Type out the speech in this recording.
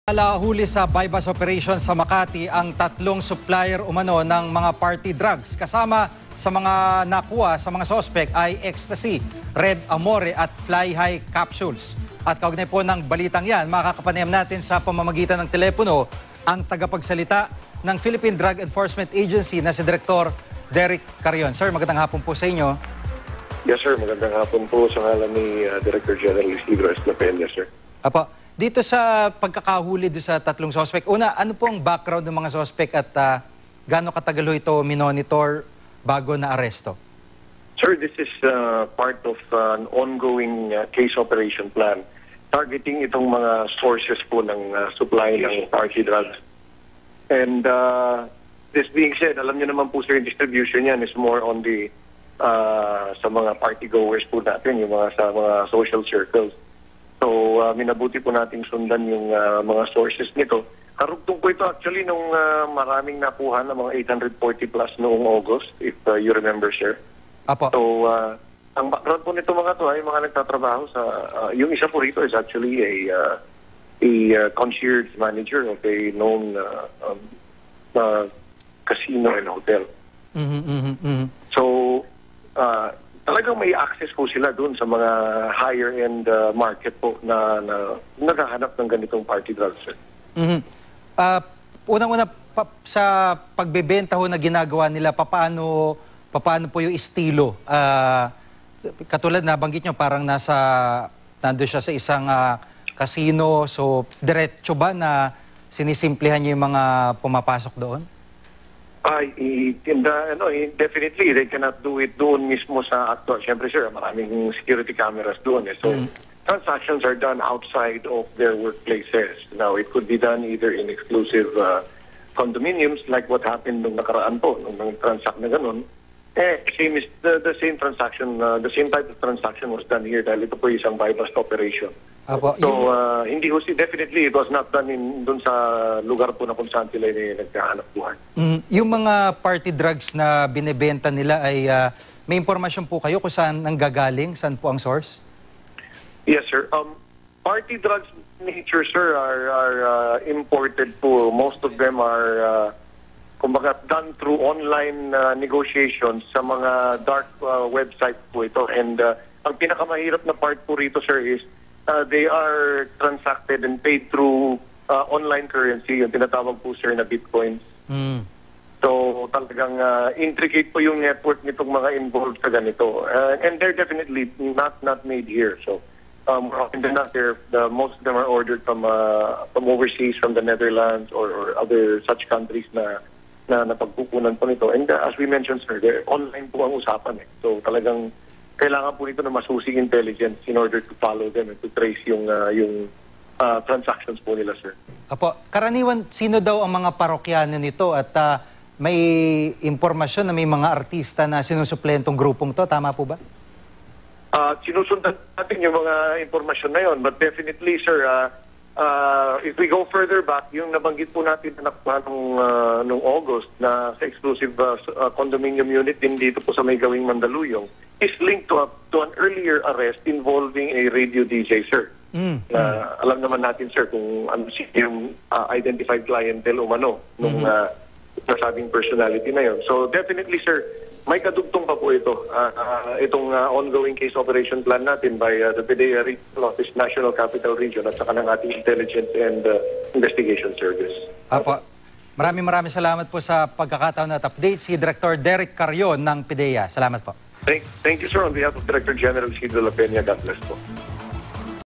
Huli sa bypass operation sa Makati ang tatlong supplier umano ng mga party drugs. Kasama sa mga nakuha sa mga sospek ay ecstasy, red amore at fly high capsules. At kaugnay po ng balitang yan, makakapanayam natin sa pamamagitan ng telepono ang tagapagsalita ng Philippine Drug Enforcement Agency na si Director Derek Carion. Sir, magandang hapon po sa inyo. Yes, sir. Magandang hapon po sa ngalan ni Director General Isidro S. Lapena, sir. Apo, dito sa pagkakahuli do sa tatlong suspect, una, ano po ang background ng mga suspect at gaano katagal ho ito minonitor bago na aresto? Sir, this is part of an ongoing case operation plan targeting itong mga sources po ng supply ng party drugs. And this being said, alam niyo naman po, sir, yung distribution yan is more on the sa mga party goers po natin, yung sa mga social circles. So, minabuti po nating sundan yung mga sources nito. Karugtong po ito actually nung maraming nakuha na mga 840 plus noong August, if you remember, sir. Apo. So, ang background po nito mga to ay mga nagtatrabaho sa, yung isa po rito is actually a concierge manager of a known casino and hotel. So, talagang may access po sila doon sa mga higher-end market po na naghahanap ng ganitong party drugs, sir. Unang-una, sa pagbebenta ho na ginagawa nila, paano po yung estilo? Katulad na banggit nyo, parang nandun siya sa isang casino, so diretso ba na sinisimplihan nyo yung mga pumapasok doon? Definitely, they cannot do it doon mismo sa actor. Siyempre, sir, maraming security cameras doon. So, transactions are done outside of their workplaces. Now, it could be done either in exclusive condominiums, like what happened nung nakaraan po, nung transact na ganun. The same transaction, the same type of transaction was done here dahil ito po isang bypass operation. Apo, so, hindi ho, definitely, it was not done doon sa lugar po na kung saan sila nagkahanap buhay. Yung mga party drugs na binebenta nila ay may impormasyon po kayo kung saan nanggagaling, saan po ang source? Yes, sir. Party drugs nature, sir, are imported po. Most of them are kumbaga done through online negotiations sa mga dark website po ito. And ang pinakamahirap na part po rito, sir, is they are transacted and paid through online currency, yung tinatawag po, sir, na bitcoins. So talagang intricate po yung network nitong mga involved sa ganito. And they're definitely not made here. So more often than not, most of them are ordered from overseas, from the Netherlands or other such countries na napagpupunan po nito. And as we mentioned, sir, online po ang usapan. So talagang kailangan po nito na masusing intelligence in order to follow them and to trace yung transactions po nila, sir. Apo, karaniwan, sino daw ang mga parokyano nito at may impormasyon na may mga artista na sinusupply itong grupong to? Tama po ba? Sinusundan natin yung mga impormasyon na yon, but definitely, sir, if we go further back, yung nabanggit po natin na nakuha nung August na sa exclusive condominium unit din dito po sa may gawing Mandaluyong is linked to an earlier arrest involving a radio DJ, sir. Alam naman natin, sir, kung ano yung identified clientele umano nung nasabing personality na yon. So definitely, sir, may kadugtong pa po ito. Itong ongoing case operation plan natin by the PDEA Regional Office, National Capital Region at saka ng ating Intelligence and Investigation Service. Apo, maraming salamat po sa pagkakataon at update. Si Director Derek Carion ng PDEA. Salamat po. Thank you, sir. On behalf of Director General Isidro Lapena, God bless po.